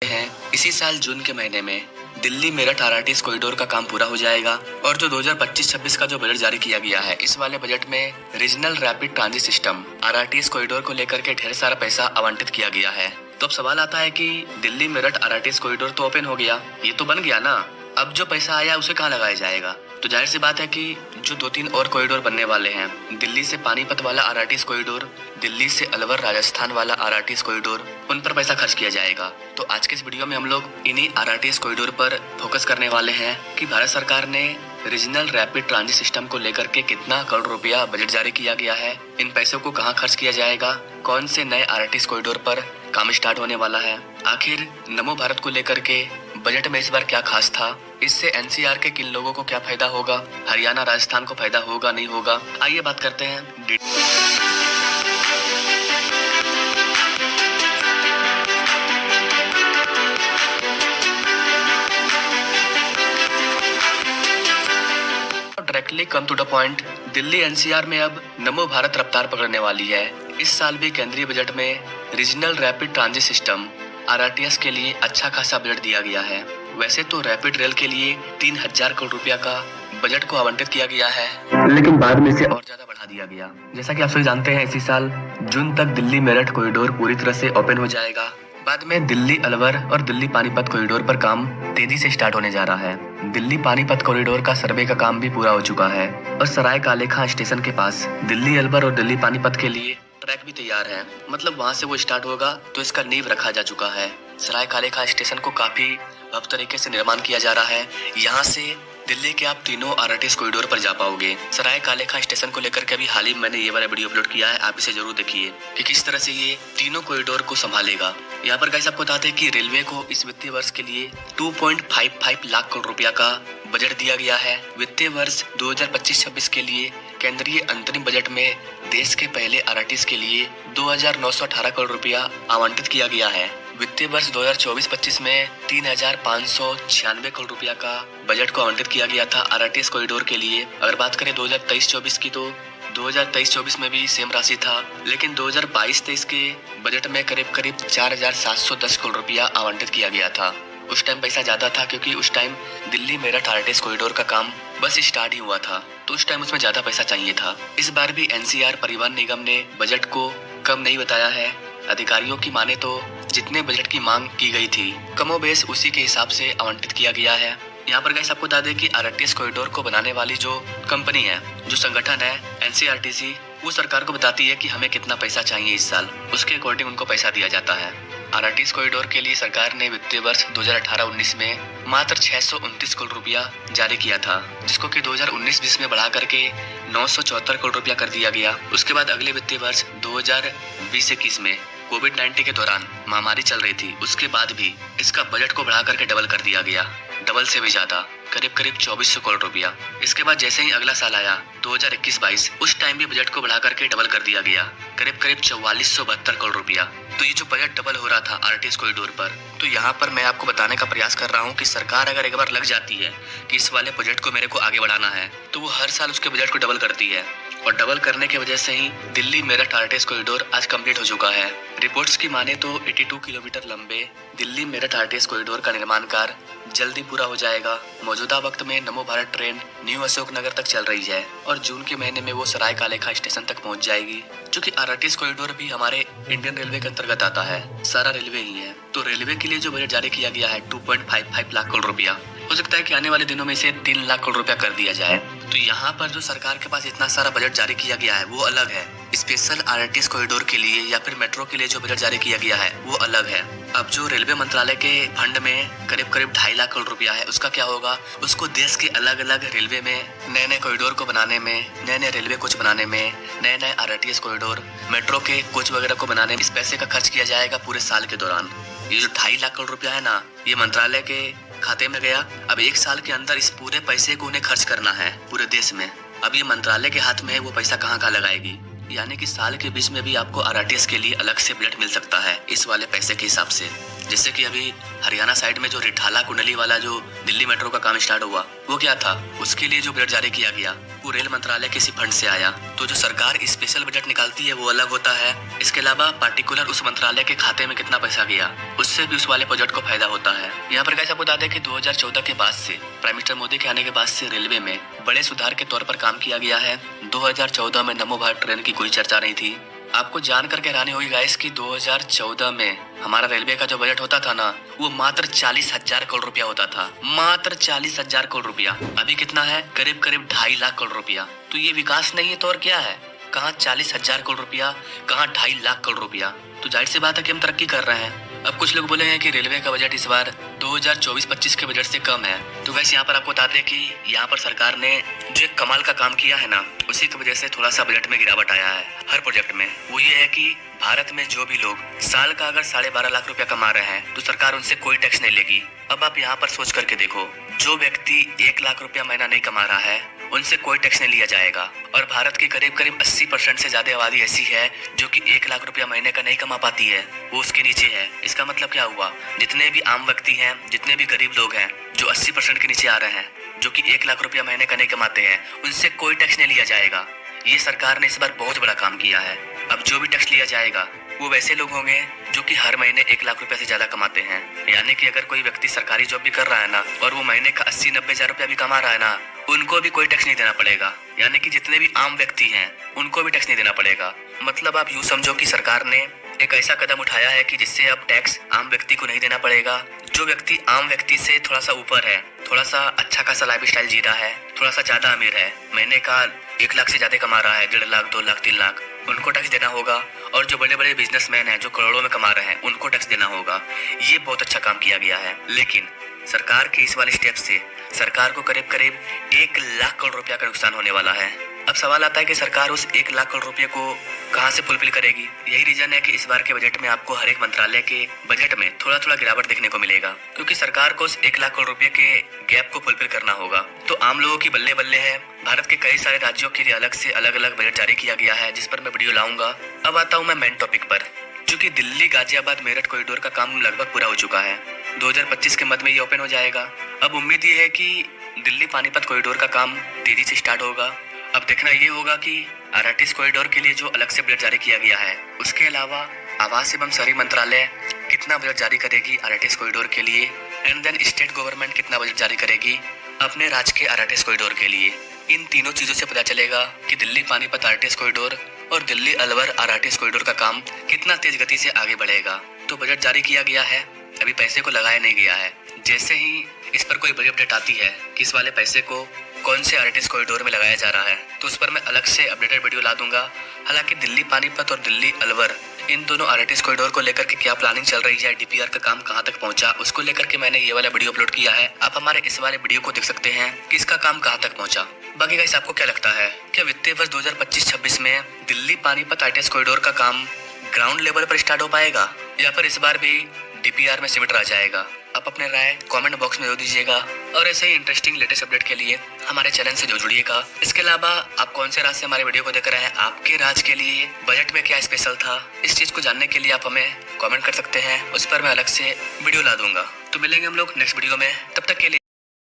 हैं इसी साल जून के महीने में दिल्ली मेरठ आरआरटीएस कॉरिडोर का काम पूरा हो जाएगा और जो 2025-26 का जो बजट जारी किया गया है, इस वाले बजट में regional rapid transit system RRTS corridor को लेकर के ढेर सारा पैसा आवंटित किया गया है। तो अब सवाल आता है कि दिल्ली मेरठ आरआरटीएस कॉरिडोर तो ओपन हो गया, ये तो बन गया ना, अब जो पैसा आया उसे कहाँ लगाया जाएगा? तो जाहिर सी बात है कि जो 2-3 और कॉरिडोर बनने वाले हैं, दिल्ली से पानीपत वाला आरआरटीएस कॉरिडोर, दिल्ली से अलवर राजस्थान वाला आरआरटीएस कॉरिडोर, उन पर पैसा खर्च किया जाएगा। तो आज के इस वीडियो में हम लोग इन्हीं आरआरटीएस कॉरिडोर पर फोकस करने वाले हैं कि भारत सरकार ने रीजनल रैपिड ट्रांजिट सिस्टम को लेकर के कितना करोड़ रुपया बजट जारी किया गया है, इन पैसों को कहां खर्च किया जाएगा, कौन से नए आरआरटीएस कॉरिडोर पर काम स्टार्ट होने वाला है, आखिर नमो भारत को लेकर के बजट में इस बार क्या खास था, इससे एनसीआर के किन लोगों को क्या फायदा होगा, हरियाणा राजस्थान को फायदा होगा नहीं होगा, आइए बात करते हैं। Directly come to the point, Delhi NCR में अब नमो भारत रफ्तार पकड़ने वाली है। इस साल भी केंद्रीय बजट में regional rapid transit system RRTS के लिए अच्छा खासा बजट दिया गया है। वैसे तो रैपिड रेल के लिए 3000 करोड़ रुपया का बजट को आवंटित किया गया है, लेकिन बाद में इसे और ज्यादा बढ़ा दिया गया। जैसा कि आप सभी जानते हैं, इसी साल जून तक दिल्ली मेरठ कॉरिडोर पूरी तरह से ओपन हो जाएगा। बाद में दिल्ली अलवर और दिल्ली पानीपत कॉरिडोर पर काम तेजी से स्टार्ट होने जा रहा है। दिल्ली पानीपत कॉरिडोर का सर्वे का काम भी पूरा हो चुका है और सराय काले खां स्टेशन के पास दिल्ली अलवर और दिल्ली पानीपत के लिए ट्रैक भी तैयार है, मतलब वहां से वो स्टार्ट होगा तो इसका नींव रखा जा चुका है। सराय काले खां स्टेशन को काफी अब तरीके से निर्माण किया जा रहा है। यहाँ से दिल्ली के आप तीनों आरआरटीएस कॉरिडोर पर जा पाओगे। सराय काले खां स्टेशन को लेकर के अभी हाल ही मैंने ये वाला वीडियो अपलोड किया है, आप इसे जरूर देखिए कि किस तरह से ये तीनों कॉरिडोर को संभालेगा। यहाँ पर गाइस आपको बता दें कि रेलवे को इस वित्तीय वर्ष के लिए 2.55 लाख करोड़ रुपया का बजट दिया गया है। वित्तीय वर्ष 2025-26 के लिए केंद्रीय अंतरिम बजट में देश के पहले आरआरटीएस के लिए 2918 करोड़ रुपया आवंटित किया गया है। वित्तीय वर्ष 2024-25 में 3596 करोड़ रुपया का बजट को आवंटित किया गया था आरआरटीएस कॉरिडोर के लिए। अगर बात करें 2023-24 की, तो 2023-24 में भी सेम राशि था, लेकिन 2022-23 के बजट में करीब 4710 करोड़ रुपया आवंटित किया गया था। उस टाइम पैसा ज्यादा था क्योंकि उस time Delhi Meerut RRTS corridor का काम बस स्टार्ट ही हुआ था, तो उस टाइम उसमें ज्यादा पैसा चाहिए था। इस बार भी एनसीआर परिवहन निगम ने बजट को कम नहीं बताया है। अधिकारियों की माने तो जितने बजट की मांग की गई थी, कमोबेश उसी के हिसाब से आवंटित किया गया है। यहाँ पर गाइस आपको बता दें कि आरआरटीएस कॉरिडोर को बनाने वाली जो कंपनी है, जो संगठन है एनसीआरटीसी, वो सरकार को बताती है कि हमें कितना पैसा चाहिए इस साल, उसके अकॉर्डिंग उनको पैसा दिया जाता है। आरआरटीएस कॉरिडोर के लिए सरकार ने वित्तीय वर्ष 2018-19 में मात्र 629 करोड़ रुपया जारी किया था, जिसको कि 2019-20 में बढ़ा करके 974 करोड़ रुपया कर दिया गया। उसके बाद अगले वित्तीय वर्ष 2020-21 में कोविड-19 के दौरान महामारी चल रही थी, उसके बाद भी इसका बजट को बढ़ा करके डबल कर दिया गया, डबल से भी ज्यादा, करीब 2400 करोड़ रुपया। इसके बाद जैसे ही अगला साल आया 2021-22, उस टाइम भी बजट को बढ़ा करके डबल कर दिया गया, करीब 4472 करोड़ रुपया। तो ये जो बजट डबल हो रहा था आरआरटीएस कॉरिडोर पर, तो यहाँ पर मैं आपको बताने का प्रयास कर रहा हूँ कि सरकार अगर एक बार लग जाती है कि इस वाले बजट को मेरे को आगे बढ़ाना है, तो वो हर साल उसके बजट को डबल करती है। और डबल करने की वजह से ही दिल्ली मेरठ आरआरटीएस कॉरिडोर आज कंप्लीट हो चुका है। रिपोर्ट्स की माने तो 82 किलोमीटर लंबे दिल्ली मेरठ आरआरटीएस कॉरिडोर का निर्माण कार्य जल्दी पूरा हो जाएगा। मौजूदा वक्त में नमो भारत ट्रेन न्यू अशोक नगर तक चल रही है और जून के महीने में वो सराय काले खां स्टेशन तक पहुंच जाएगी। क्योंकि आरआरटीएस कॉरिडोर भी हमारे इंडियन रेलवे के अंतर्गत आता है, सारा रेलवे ही है। तो रेलवे के लिए जो बजट जारी किया गया है 2.55 लाख करोड़ रुपया, हो सकता है कि आने वाले दिनों में इसे 3 लाख करोड़ रुपया कर दिया जाए। तो यहाँ पर जो सरकार के पास इतना सारा बजट जारी किया गया है वो अलग है। स्पेशल आरआरटीएस कॉरिडोर के लिए या फिर मेट्रो के लिए जो बजट जारी किया गया है वो अलग है। अब जो रेलवे मंत्रालय के फंड में करीब 2.5 लाख करोड़ रुपया है, उसका क्या होगा? उसको देश के अलग अलग रेलवे में नए नए कॉरिडोर को बनाने में, नए नए रेलवे कोच बनाने में, नए नए आरआरटीएस कॉरिडोर, मेट्रो के कोच वगैरह को बनाने में इस पैसे का खर्च किया जाएगा पूरे साल के दौरान। ये जो 2.5 लाख करोड़ रुपया है ना, ये मंत्रालय के खाते में गया। अब 1 साल के अंदर इस पूरे पैसे को उन्हें खर्च करना है पूरे देश में। अब ये मंत्रालय के हाथ में है, वो पैसा कहाँ कहाँ लगाएगी। यानी कि साल के बीच में भी आपको आरआरटीएस के लिए अलग से बजट मिल सकता है इस वाले पैसे के हिसाब से। जैसे कि अभी हरियाणा साइड में जो रिठाला कुंडली वाला जो दिल्ली मेट्रो का काम स्टार्ट हुआ, वो क्या था, उसके लिए जो बजट जारी किया गया वो रेल मंत्रालय के इसी फंड से आया। तो जो सरकार स्पेशल बजट निकालती है वो अलग होता है। इसके अलावा पार्टिकुलर उस मंत्रालय के खाते में कितना पैसा गया उससे भी उस वाले बजट को फायदा होता है। यहाँ पर कैसे आपको बता दें कि 2014 के बाद से प्राइम मिनिस्टर मोदी के आने के बाद से रेलवे में बड़े सुधार के तौर पर काम किया गया है। 2014 में नमो भारत ट्रेन की कोई चर्चा नहीं थी। आपको जान करके हैरानी होगी गाइस कि 2014 में हमारा रेलवे का जो बजट होता था ना वो मात्र 40,000 करोड़ रुपया होता था। मात्र 40,000 करोड़ रुपया। अभी कितना है? करीब करीब 2.5 लाख करोड़ रुपया। तो ये विकास नहीं है तो और क्या है? कहाँ 40,000 करोड़ रुपया, कहाँ 2.5 लाख करोड़ रुपया। तो जाहिर सी बात है कि हम तरक्की कर रहे हैं। अब कुछ लोग बोले हैं कि रेलवे का बजट इस बार 2024-25 के बजट से कम है। तो वैसे यहाँ पर आपको बताते हैं कि यहाँ पर सरकार ने जो एक कमाल का काम किया है ना उसी की वजह से थोड़ा सा बजट में गिरावट आया है हर प्रोजेक्ट में। वो ये है कि भारत में जो भी लोग साल का अगर 12.5 लाख रुपया कमा रहे हैं तो सरकार उनसे कोई टैक्स नहीं लेगी। अब आप यहाँ पर सोच करके देखो, जो व्यक्ति 1 लाख रुपया महीना नहीं कमा रहा है उनसे कोई टैक्स नहीं लिया जाएगा। और भारत की करीब करीब 80% से ज्यादा आबादी ऐसी है जो कि 1 लाख रुपया महीने का नहीं कमा पाती है, वो उसके नीचे है। इसका मतलब क्या हुआ? जितने भी आम व्यक्ति हैं, जितने भी गरीब लोग हैं जो 80% के नीचे आ रहे हैं, जो कि 1 लाख रुपया महीने का नहीं कमाते हैं, उनसे कोई टैक्स नहीं लिया जाएगा। ये सरकार ने इस बार बहुत बड़ा काम किया है। अब जो भी टैक्स लिया जाएगा वो वैसे लोग होंगे जो कि हर महीने 1 लाख रुपया से ज्यादा कमाते हैं। यानी कि अगर कोई व्यक्ति सरकारी जॉब भी कर रहा है ना और वो महीने का 80-90 हजार रुपया भी कमा रहा है ना, उनको भी कोई टैक्स नहीं देना पड़ेगा। यानी कि जितने भी आम व्यक्ति हैं उनको भी टैक्स नहीं देना पड़ेगा। मतलब आप यूँ समझो कि सरकार ने एक ऐसा कदम उठाया है कि जिससे अब टैक्स आम व्यक्ति को नहीं देना पड़ेगा। जो व्यक्ति आम व्यक्ति से थोड़ा सा ऊपर है, थोड़ा सा अच्छा खासा लाइफ स्टाइल जी रहा है, थोड़ा सा ज्यादा अमीर है, महीने का 1 लाख से ज्यादा कमा रहा है, 1.5 लाख, 2 लाख, 3 लाख, उनको टैक्स देना होगा। और जो बड़े बड़े बिजनेसमैन हैं जो करोड़ों में कमा रहे हैं उनको टैक्स देना होगा। ये बहुत अच्छा काम किया गया है। लेकिन सरकार के इस वाले स्टेप से सरकार को करीब करीब 1 लाख करोड़ रुपया का नुकसान होने वाला है। अब सवाल आता है कि सरकार उस 1 लाख करोड़ रुपये को कहां से फुलफिल करेगी। यही रीजन है कि इस बार के बजट में आपको हर एक मंत्रालय के बजट में थोड़ा थोड़ा गिरावट देखने को मिलेगा, क्योंकि सरकार को उस 1 लाख करोड़ रुपए के गैप को फुलफिल करना होगा। तो आम लोगों की बल्ले बल्ले है। भारत के कई सारे राज्यों के लिए अलग से अलग अलग बजट जारी किया गया है, जिस पर मैं वीडियो लाऊंगा। अब आता हूँ मैं मेन टॉपिक पर। चूंकि दिल्ली गाजियाबाद मेरठ कॉरिडोर का काम लगभग पूरा हो चुका है, 2025 के मध्य में ये ओपन हो जाएगा। अब उम्मीद ये है कि दिल्ली पानीपत कॉरिडोर का काम तेजी से स्टार्ट होगा। अब देखना ये होगा कि आरआरटीएस कॉरिडोर के लिए जो अलग से बजट जारी किया गया है, उसके अलावा आवास एवं शहरी मंत्रालय कितना बजट जारी करेगी आरआरटीएस कॉरिडोर के लिए, एंड देन स्टेट गवर्नमेंट कितना बजट जारी करेगी अपने राज्य के आरआरटीएस कॉरिडोर के लिए। इन तीनों चीजों से पता चलेगा कि दिल्ली पानीपत आरआरटीएस कॉरिडोर और दिल्ली अलवर आरआरटीएस कॉरिडोर का काम कितना तेज गति से आगे बढ़ेगा। तो बजट जारी किया गया है, अभी पैसे को लगाया नहीं गया है। जैसे ही इस पर कोई बड़ी अपडेट आती है कि इस वाले पैसे को कौन से आरआरटीएस कॉरिडोर में लगाया जा रहा है, तो उस पर मैं अलग से अपडेटेड वीडियो ला दूंगा। हालांकि दिल्ली पानीपत और दिल्ली अलवर इन दोनों आरआरटीएस कॉरिडोर को लेकर के क्या प्लानिंग चल रही है, डीपीआर का काम कहां तक पहुंचा, उसको लेकर के मैंने ये वाला वीडियो अपलोड किया है। आप हमारे इस वाले वीडियो को देख सकते हैं कि इसका काम कहां तक पहुंचा। बाकी गाइस, आपको क्या लगता है, क्या वित्तीय वर्ष 2025-26 में दिल्ली पानीपत आरआरटीएस कॉरिडोर का काम ग्राउंड लेवल पर स्टार्ट हो पाएगा या फिर इस बार भी डीपीआर में सिमट रह जाएगा? आप अपने राय कमेंट बॉक्स में दे दीजिएगा। और ऐसे ही इंटरेस्टिंग लेटेस्ट अपडेट के लिए हमारे चैनल से जुड़िएगा। इसके अलावा आप कौन से राज्य से हमारे वीडियो को देख रहे हैं, आपके राज्य के लिए बजट में क्या स्पेशल था, इस चीज को जानने के लिए आप हमें कमेंट कर सकते हैं। उस पर मैं अलग से वीडियो ला दूंगा। तो मिलेंगे हम लोग नेक्स्ट वीडियो में, तब तक के लिए